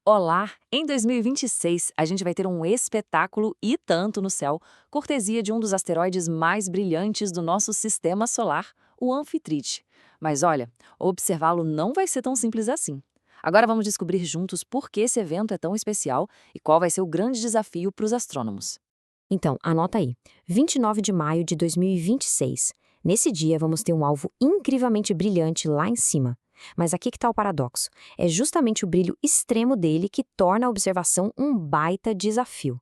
Olá! Em 2026, a gente vai ter um espetáculo e tanto no céu, cortesia de um dos asteroides mais brilhantes do nosso sistema solar, o Anfitrite. Mas olha, observá-lo não vai ser tão simples assim. Agora vamos descobrir juntos por que esse evento é tão especial e qual vai ser o grande desafio para os astrônomos. Então, anota aí. 29 de maio de 2026. Nesse dia, vamos ter um alvo incrivelmente brilhante lá em cima. Mas aqui que está o paradoxo. É justamente o brilho extremo dele que torna a observação um baita desafio.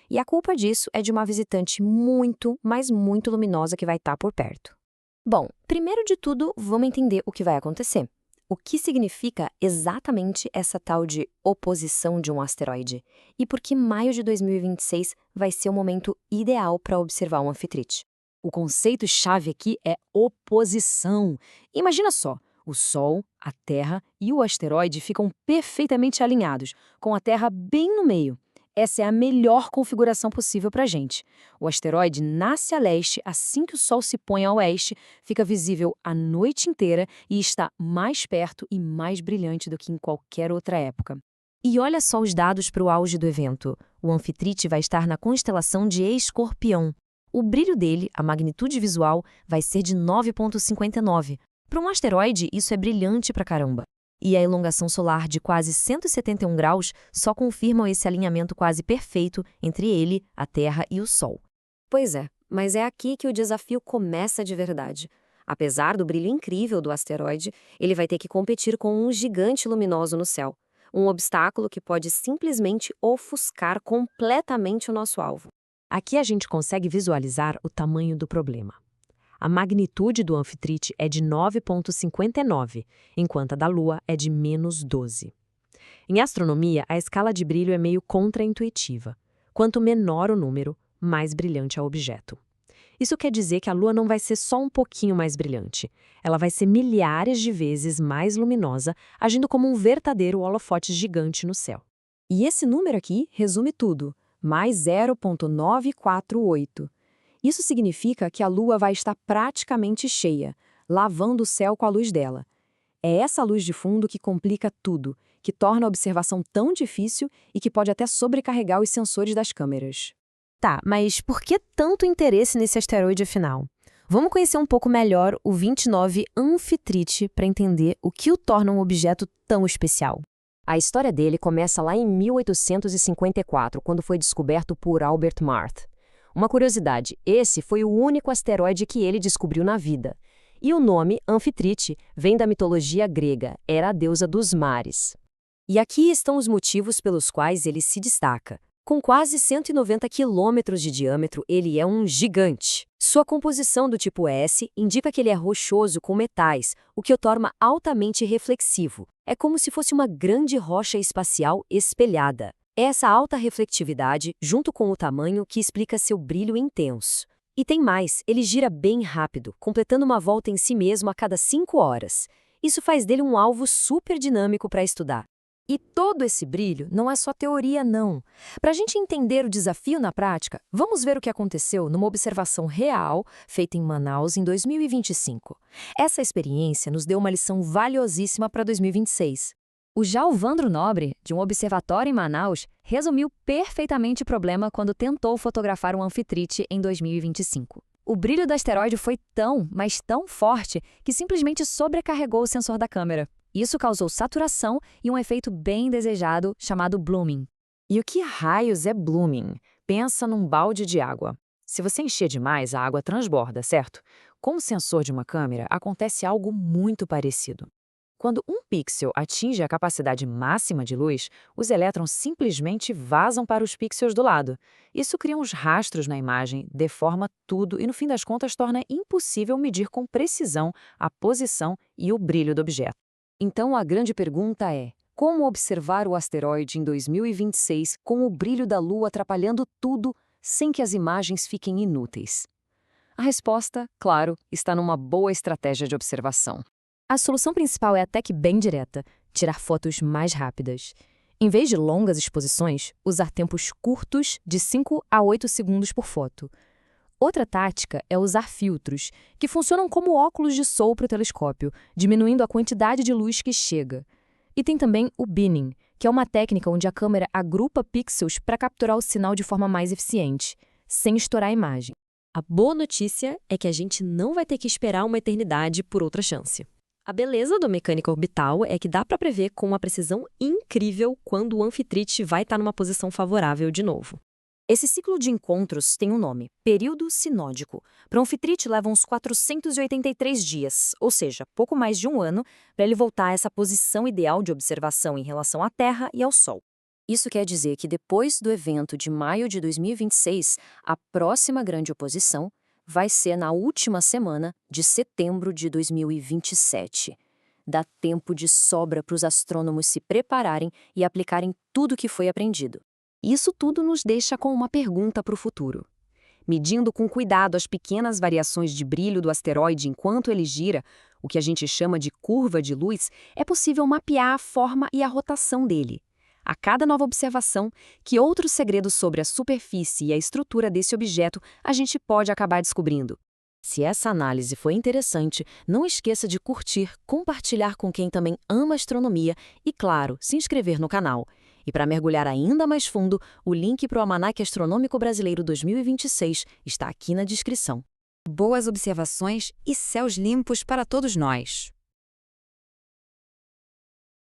E a culpa disso é de uma visitante muito, mas muito luminosa que vai estar por perto. Bom, primeiro de tudo, vamos entender o que vai acontecer. O que significa exatamente essa tal de oposição de um asteroide? E por que maio de 2026 vai ser o momento ideal para observar um anfitrite? O conceito-chave aqui é oposição. Imagina só, o Sol, a Terra e o asteroide ficam perfeitamente alinhados, com a Terra bem no meio. Essa é a melhor configuração possível para a gente. O asteroide nasce a leste assim que o Sol se põe a oeste, fica visível a noite inteira e está mais perto e mais brilhante do que em qualquer outra época. E olha só os dados para o auge do evento. O anfitrite vai estar na constelação de Escorpião. O brilho dele, a magnitude visual, vai ser de 9,59. Para um asteroide, isso é brilhante pra caramba. E a elongação solar de quase 171 graus só confirma esse alinhamento quase perfeito entre ele, a Terra e o Sol. Pois é, mas é aqui que o desafio começa de verdade. Apesar do brilho incrível do asteroide, ele vai ter que competir com um gigante luminoso no céu. Um obstáculo que pode simplesmente ofuscar completamente o nosso alvo. Aqui a gente consegue visualizar o tamanho do problema. A magnitude do anfitrite é de 9,59, enquanto a da Lua é de -12. Em astronomia, a escala de brilho é meio contraintuitiva. Quanto menor o número, mais brilhante é o objeto. Isso quer dizer que a Lua não vai ser só um pouquinho mais brilhante. Ela vai ser milhares de vezes mais luminosa, agindo como um verdadeiro holofote gigante no céu. E esse número aqui resume tudo, mais 0,948. Isso significa que a Lua vai estar praticamente cheia, lavando o céu com a luz dela. É essa luz de fundo que complica tudo, que torna a observação tão difícil e que pode até sobrecarregar os sensores das câmeras. Tá, mas por que tanto interesse nesse asteroide afinal? Vamos conhecer um pouco melhor o 29 Anfitrite para entender o que o torna um objeto tão especial. A história dele começa lá em 1854, quando foi descoberto por Albert Marth. Uma curiosidade, esse foi o único asteroide que ele descobriu na vida. E o nome, Anfitrite, vem da mitologia grega, era a deusa dos mares. E aqui estão os motivos pelos quais ele se destaca. Com quase 190 quilômetros de diâmetro, ele é um gigante. Sua composição do tipo S indica que ele é rochoso com metais, o que o torna altamente reflexivo. É como se fosse uma grande rocha espacial espelhada. É essa alta reflectividade, junto com o tamanho, que explica seu brilho intenso. E tem mais, ele gira bem rápido, completando uma volta em si mesmo a cada 5 horas. Isso faz dele um alvo super dinâmico para estudar. E todo esse brilho não é só teoria, não. Para a gente entender o desafio na prática, vamos ver o que aconteceu numa observação real feita em Manaus em 2025. Essa experiência nos deu uma lição valiosíssima para 2026. O Jalvandro Nobre, de um observatório em Manaus, resumiu perfeitamente o problema quando tentou fotografar um anfitrite em 2025. O brilho do asteroide foi tão, mas tão forte, que simplesmente sobrecarregou o sensor da câmera. Isso causou saturação e um efeito bem desejado chamado blooming. E o que raios é blooming? Pensa num balde de água. Se você encher demais, a água transborda, certo? Com o sensor de uma câmera, acontece algo muito parecido. Quando um pixel atinge a capacidade máxima de luz, os elétrons simplesmente vazam para os pixels do lado. Isso cria uns rastros na imagem, deforma tudo e, no fim das contas, torna impossível medir com precisão a posição e o brilho do objeto. Então, a grande pergunta é: como observar o asteroide em 2026 com o brilho da Lua atrapalhando tudo sem que as imagens fiquem inúteis? A resposta, claro, está numa boa estratégia de observação. A solução principal é até que bem direta: tirar fotos mais rápidas. Em vez de longas exposições, usar tempos curtos de 5 a 8 segundos por foto. Outra tática é usar filtros, que funcionam como óculos de sol para o telescópio, diminuindo a quantidade de luz que chega. E tem também o binning, que é uma técnica onde a câmera agrupa pixels para capturar o sinal de forma mais eficiente, sem estourar a imagem. A boa notícia é que a gente não vai ter que esperar uma eternidade por outra chance. A beleza do mecânica orbital é que dá para prever com uma precisão incrível quando o Amphitrite vai estar numa posição favorável de novo. Esse ciclo de encontros tem um nome, período sinódico. Para um Amphitrite leva uns 483 dias, ou seja, pouco mais de um ano, para ele voltar a essa posição ideal de observação em relação à Terra e ao Sol. Isso quer dizer que depois do evento de maio de 2026, a próxima grande oposição vai ser na última semana de setembro de 2027. Dá tempo de sobra para os astrônomos se prepararem e aplicarem tudo o que foi aprendido. Isso tudo nos deixa com uma pergunta para o futuro. Medindo com cuidado as pequenas variações de brilho do asteroide enquanto ele gira, o que a gente chama de curva de luz, é possível mapear a forma e a rotação dele. A cada nova observação, que outros segredos sobre a superfície e a estrutura desse objeto a gente pode acabar descobrindo. Se essa análise foi interessante, não esqueça de curtir, compartilhar com quem também ama astronomia e, claro, se inscrever no canal. E para mergulhar ainda mais fundo, o link para o Almanaque Astronômico Brasileiro 2026 está aqui na descrição. Boas observações e céus limpos para todos nós!